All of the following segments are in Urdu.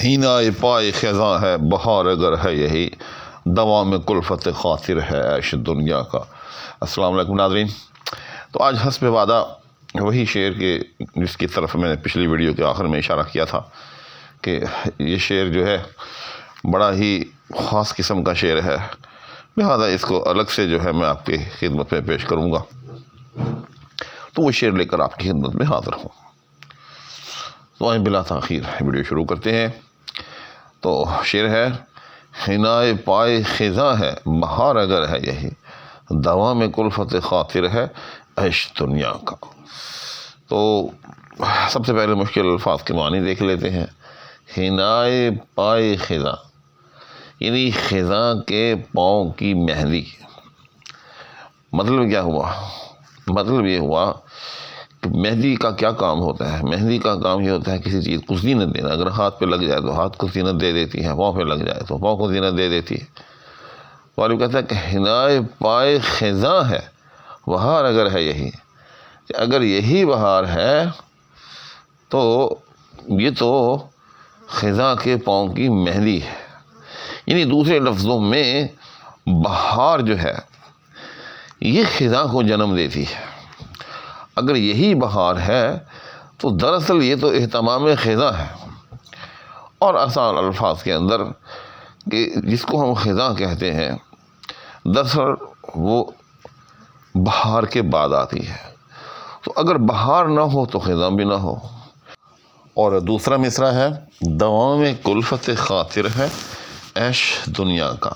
ہینائے پائے خزاں ہے بہار اگر ہے یہی، دوام کلفت خاطر ہے عیش دنیا کا۔ السلام علیکم ناظرین۔ تو آج حسب وعدہ وہی شعر کے جس کی طرف میں نے پچھلی ویڈیو کے آخر میں اشارہ کیا تھا کہ یہ شعر جو ہے بڑا ہی خاص قسم کا شعر ہے، لہذا اس کو الگ سے جو ہے میں آپ کی خدمت میں پیش کروں گا، تو وہ شعر لے کر آپ کی خدمت میں حاضر ہوں۔ تو آئیں بلا تاخیر ویڈیو شروع کرتے ہیں۔ تو شعر ہے: حنائے پائے خزاں ہے بہار اگر ہے یہی، دوام کلفت خاطر ہے عیش دنیا کا۔ تو سب سے پہلے مشکل الفاظ کے معنی دیکھ لیتے ہیں۔ حنائے پائے خزاں یعنی خزاں کے پاؤں کی مہندی۔ مطلب کیا ہوا؟ مطلب یہ ہوا کہ مہندی کا کیا کام ہوتا ہے؟ مہندی کا کام یہ ہوتا ہے کسی چیز کو زینت دینا۔ اگر ہاتھ پہ لگ جائے تو ہاتھ کو زینت دے دیتی ہے، پاؤں پہ لگ جائے تو پاؤں کو زینت دے دیتی ہے۔ غالب کہتا ہے کہ حنائے پائے خزاں ہے بہار اگر ہے یہی، کہ اگر یہی بہار ہے تو یہ تو خزاں کے پاؤں کی مہندی ہے۔ یعنی دوسرے لفظوں میں بہار جو ہے یہ خزاں کو جنم دیتی ہے۔ اگر یہی بہار ہے تو دراصل یہ تو اہتمام خزاں ہے۔ اور آسان الفاظ کے اندر کہ جس کو ہم خزاں کہتے ہیں دراصل وہ بہار کے بعد آتی ہے۔ تو اگر بہار نہ ہو تو خزاں بھی نہ ہو۔ اور دوسرا مصرع ہے: دوام کلفت خاطر ہے عیش دنیا کا۔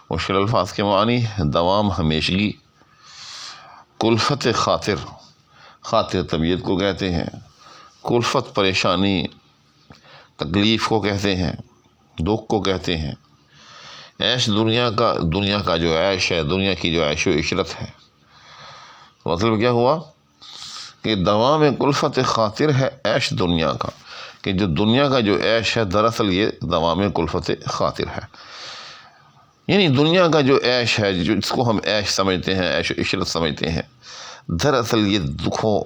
مشکل الفاظ کے معنی: دوام ہمیشگی، کلفت خاطر، خاطر طبیعت کو کہتے ہیں، کلفت پریشانی تکلیف کو کہتے ہیں، دکھ کو کہتے ہیں، عیش دنیا کا، دنیا کا جو عیش ہے، دنیا کی جو عیش و عشرت ہے۔ مطلب کیا ہوا کہ دوام کلفت خاطر ہے عیش دنیا کا، کہ جو دنیا کا جو عیش ہے دراصل یہ دوام کلفت خاطر ہے۔ یعنی دنیا کا جو عیش ہے جس کو ہم عیش سمجھتے ہیں، عیش و عشرت سمجھتے ہیں، دراصل یہ دکھوں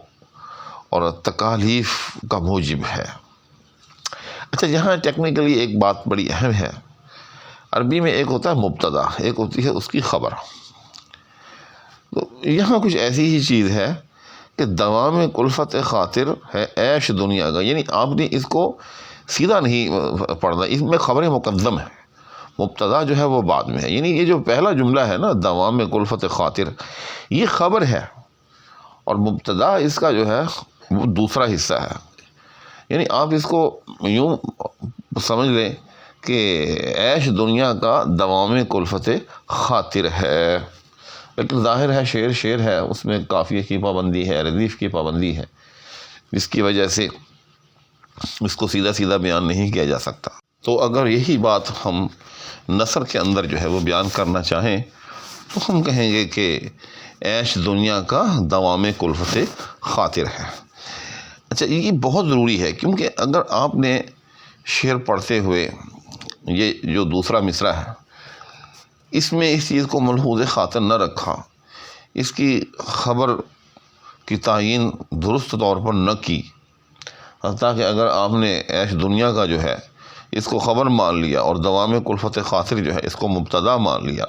اور تکالیف کا موجب ہے۔ اچھا، یہاں ٹیکنیکلی ایک بات بڑی اہم ہے۔ عربی میں ایک ہوتا ہے مبتدا، ایک ہوتی ہے اس کی خبر۔ تو یہاں کچھ ایسی ہی چیز ہے کہ دوام کلفت خاطر ہے عیش دنیا کا، یعنی آپ نے اس کو سیدھا نہیں پڑھنا، اس میں خبر مقدم ہے، مبتدا جو ہے وہ بعد میں ہے۔ یعنی یہ جو پہلا جملہ ہے نا، دوام کلفت خاطر، یہ خبر ہے، اور مبتدا اس کا جو ہے وہ دوسرا حصہ ہے۔ یعنی آپ اس کو یوں سمجھ لیں کہ عیش دنیا کا دوام کلفت خاطر ہے۔ لیکن ظاہر ہے شعر ہے، اس میں قافیے کی پابندی ہے، ردیف کی پابندی ہے، جس کی وجہ سے اس کو سیدھا سیدھا بیان نہیں کیا جا سکتا۔ تو اگر یہی بات ہم نثر کے اندر جو ہے وہ بیان کرنا چاہیں تو ہم کہیں گے کہ عیش دنیا کا دوام کلفت خاطر ہے۔ اچھا، یہ بہت ضروری ہے، کیونکہ اگر آپ نے شعر پڑھتے ہوئے یہ جو دوسرا مصرع ہے اس میں اس چیز کو ملحوظ خاطر نہ رکھا، اس کی خبر کی تعیین درست طور پر نہ کی، حتیٰ کہ اگر آپ نے عیش دنیا کا جو ہے اس کو خبر مان لیا اور دوام کلفت خاطر جو ہے اس کو مبتدا مان لیا،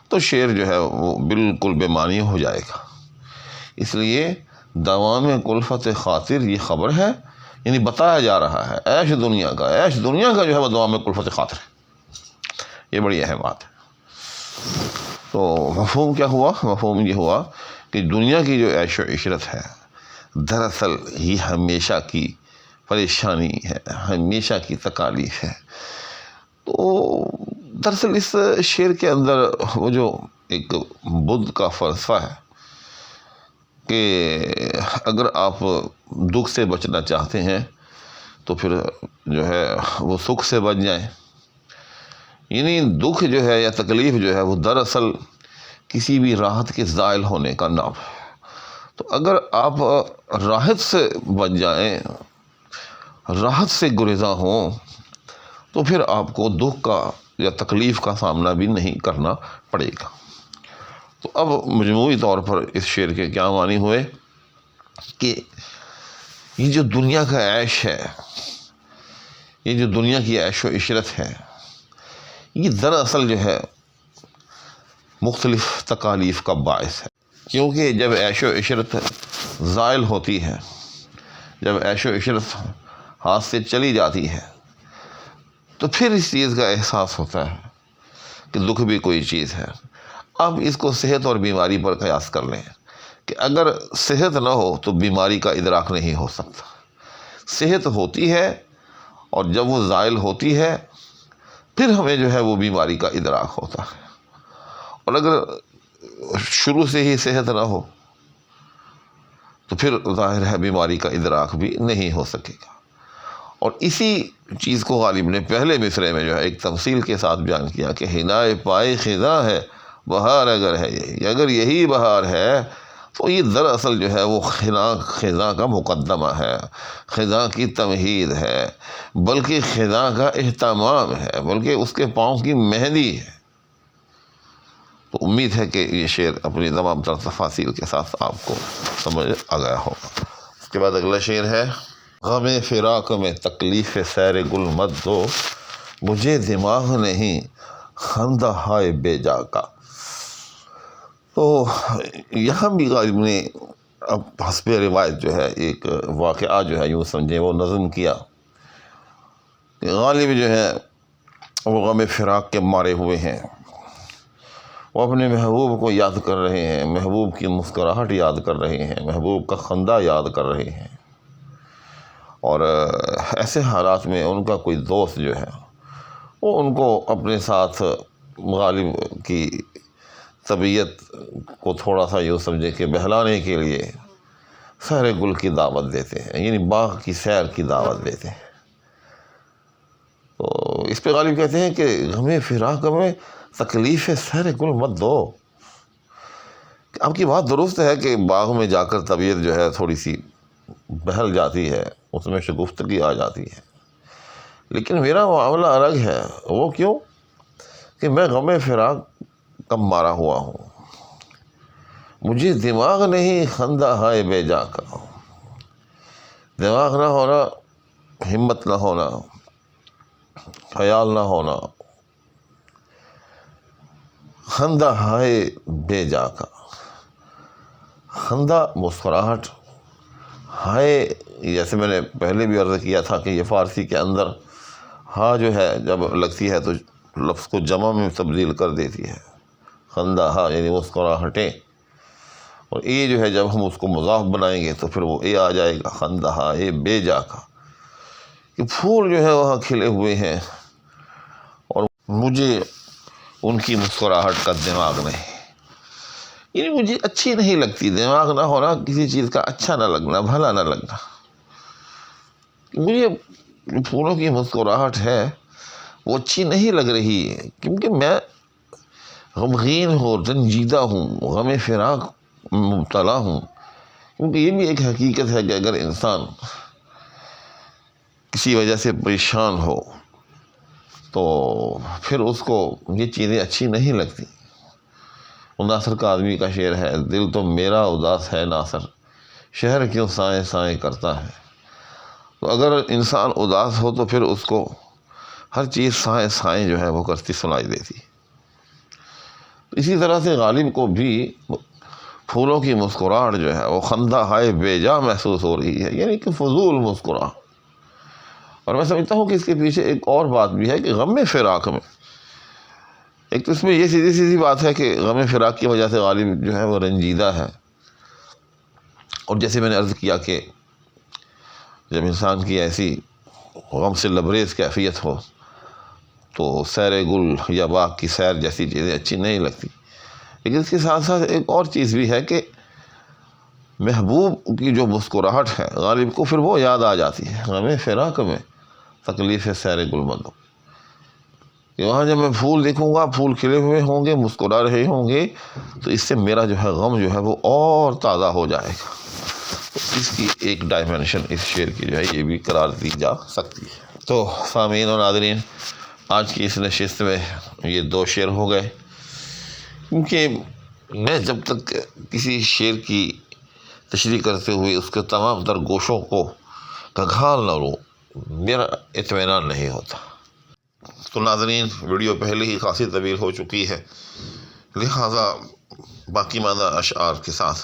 تو شعر جو ہے وہ بالکل بے معنی ہو جائے گا۔ اس لیے دوام کلفت خاطر یہ خبر ہے، یعنی بتایا جا رہا ہے عیش دنیا کا، عیش دنیا کا جو ہے وہ دوام کلفت خاطر ہے۔ یہ بڑی اہم بات ہے۔ تو مفہوم کیا ہوا؟ مفہوم یہ ہوا کہ دنیا کی جو عیش و عشرت ہے دراصل یہ ہمیشہ کی پریشانی ہے، ہمیشہ کی تکالیف ہے۔ تو دراصل اس شعر کے اندر وہ جو ایک بدھ کا فلسفہ ہے کہ اگر آپ دکھ سے بچنا چاہتے ہیں تو پھر جو ہے وہ سکھ سے بچ جائیں۔ یعنی دکھ جو ہے یا تکلیف جو ہے وہ دراصل کسی بھی راحت کے زائل ہونے کا نام ہے۔ تو اگر آپ راحت سے بچ جائیں، راحت سے گریزاں ہوں، تو پھر آپ کو دکھ کا یا تکلیف کا سامنا بھی نہیں کرنا پڑے گا۔ تو اب مجموعی طور پر اس شعر کے کیا معنی ہوئے کہ یہ جو دنیا کا عیش ہے یہ جو دنیا کی عیش و عشرت ہے، یہ دراصل جو ہے مختلف تکالیف کا باعث ہے، کیونکہ جب عیش و عشرت زائل ہوتی ہے، جب عیش و عشرت ہاتھ سے چلی جاتی ہے، تو پھر اس چیز کا احساس ہوتا ہے کہ دکھ بھی کوئی چیز ہے۔ اب اس کو صحت اور بیماری پر قیاس کر لیں کہ اگر صحت نہ ہو تو بیماری کا ادراک نہیں ہو سکتا، صحت ہوتی ہے اور جب وہ زائل ہوتی ہے پھر ہمیں جو ہے وہ بیماری کا ادراک ہوتا ہے، اور اگر شروع سے ہی صحت نہ ہو تو پھر ظاہر ہے بیماری کا ادراک بھی نہیں ہو سکے گا۔ اور اسی چیز کو غالب نے پہلے مصرعے میں جو ہے ایک تمثیل کے ساتھ بیان کیا کہ حنائے پائے خزاں ہے بہار اگر ہے یہی، اگر یہی بہار ہے تو یہ دراصل جو ہے وہ خزاں کا مقدمہ ہے، خزاں کی تمہید ہے، بلکہ خزاں کا اہتمام ہے، بلکہ اس کے پاؤں کی مہندی ہے۔ تو امید ہے کہ یہ شعر اپنی تمام تر تفاصیل کے ساتھ آپ کو سمجھ آ گیا ہوگا۔ اس کے بعد اگلا شعر ہے، غم فراق میں تکلیف سیر گل مت دو، مجھے دماغ نہیں خندہ ہائے بے جا کا۔ تو یہاں بھی غالب نے اب حسب روایت جو ہے ایک واقعہ جو ہے یوں سمجھیں وہ نظم کیا کہ غالب جو ہے وہ غم فراق کے مارے ہوئے ہیں، وہ اپنے محبوب کو یاد کر رہے ہیں، محبوب کی مسکراہٹ یاد کر رہے ہیں، محبوب کا خندہ یاد کر رہے ہیں، اور ایسے حالات میں ان کا کوئی دوست جو ہے وہ ان کو اپنے ساتھ غالب کی طبیعت کو تھوڑا سا یوں سمجھے کہ بہلانے کے لیے سیر گل کی دعوت دیتے ہیں، یعنی باغ کی سیر کی دعوت دیتے ہیں۔ تو اس پہ غالب کہتے ہیں کہ غم فراق میں تکلیف سیر گل مت دو۔ آپ کی بات درست ہے کہ باغ میں جا کر طبیعت جو ہے تھوڑی سی بہل جاتی ہے، اس میں شگفتگی آ جاتی ہے، لیکن میرا معاملہ الگ ہے۔ وہ کیوں کہ میں غم فراق کب مارا ہوا ہوں، مجھے دماغ نہیں خندہ ہائے بے جا کا۔ دماغ نہ ہونا، ہمت نہ ہونا، خیال نہ ہونا، خندہ ہائے بے جا کا۔ خندہ مسکراہٹ، ہائے جیسے میں نے پہلے بھی عرض کیا تھا کہ یہ فارسی کے اندر ہاں جو ہے جب لگتی ہے تو لفظ کو جمع میں تبدیل کر دیتی ہے، خندہ ہاں یعنی مسکراہٹیں، اور اے جو ہے جب ہم اس کو مضاف بنائیں گے تو پھر وہ اے آ جائے گا، خندہ ہائے بے جا کا، کہ پھول جو ہے وہاں کھلے ہوئے ہیں اور مجھے ان کی مسکراہٹ کا دماغ نہیں، یعنی مجھے اچھی نہیں لگتی۔ دماغ نہ ہونا، کسی چیز کا اچھا نہ لگنا، بھلا نہ لگنا، مجھے پھولوں کی مسکراہٹ ہے وہ اچھی نہیں لگ رہی ہے، کیونکہ میں غمگین ہوں، رنجیدہ ہوں، غم فراق مبتلا ہوں۔ کیونکہ یہ بھی ایک حقیقت ہے کہ اگر انسان کسی وجہ سے پریشان ہو تو پھر اس کو یہ چیزیں اچھی نہیں لگتی۔ ناصر کا آدمی کا شعر ہے، دل تو میرا اداس ہے ناصر، شہر کیوں سائیں سائیں کرتا ہے۔ تو اگر انسان اداس ہو تو پھر اس کو ہر چیز سائیں سائیں جو ہے وہ کرتی سنائی دیتی۔ اسی طرح سے غالب کو بھی پھولوں کی مسکراہٹ جو ہے وہ خندہ ہائے بے جا محسوس ہو رہی ہے، یعنی کہ فضول مسکراہٹ۔ اور میں سمجھتا ہوں کہ اس کے پیچھے ایک اور بات بھی ہے کہ غم فراق میں ایک تو اس میں یہ سیدھی سیدھی بات ہے کہ غم فراق کی وجہ سے غالب جو ہے وہ رنجیدہ ہے، اور جیسے میں نے عرض کیا کہ جب انسان کی ایسی غم سے لبریز کیفیت ہو تو سیر گل یا باغ کی سیر جیسی چیزیں اچھی نہیں لگتی۔ لیکن اس کے ساتھ ساتھ ایک اور چیز بھی ہے کہ محبوب کی جو مسکراہٹ ہے غالب کو پھر وہ یاد آ جاتی ہے، غم فراق میں تکلیف سیر گل مت دو، کہ وہاں جب میں پھول دیکھوں گا، پھول کھلے ہوئے ہوں گے، مسکرا رہے ہوں گے، تو اس سے میرا جو ہے غم جو ہے وہ اور تازہ ہو جائے گا۔ تو اس کی ایک ڈائمینشن اس شعر کی جو ہے یہ بھی قرار دی جا سکتی ہے۔ تو سامعین و ناظرین، آج کی اس نشست میں یہ 2 شعر ہو گئے، کیونکہ میں جب تک کسی شعر کی تشریح کرتے ہوئے اس کے تمام تر گوشوں کو گھال نہ لوں، میرا اطمینان نہیں ہوتا۔ تو ناظرین، ویڈیو پہلے ہی خاصی طویل ہو چکی ہے، لہٰذا باقی ماندہ اشعار کے ساتھ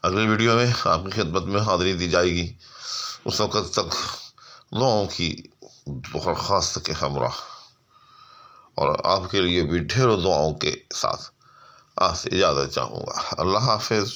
اگلی ویڈیو میں آپ کی خدمت میں حاضری دی جائے گی۔ اس وقت تک دعاؤں کی درخواست کے ہمراہ اور آپ کے لیے بھی ڈھیروں دعاؤں کے ساتھ آپ سے اجازت چاہوں گا۔ اللہ حافظ۔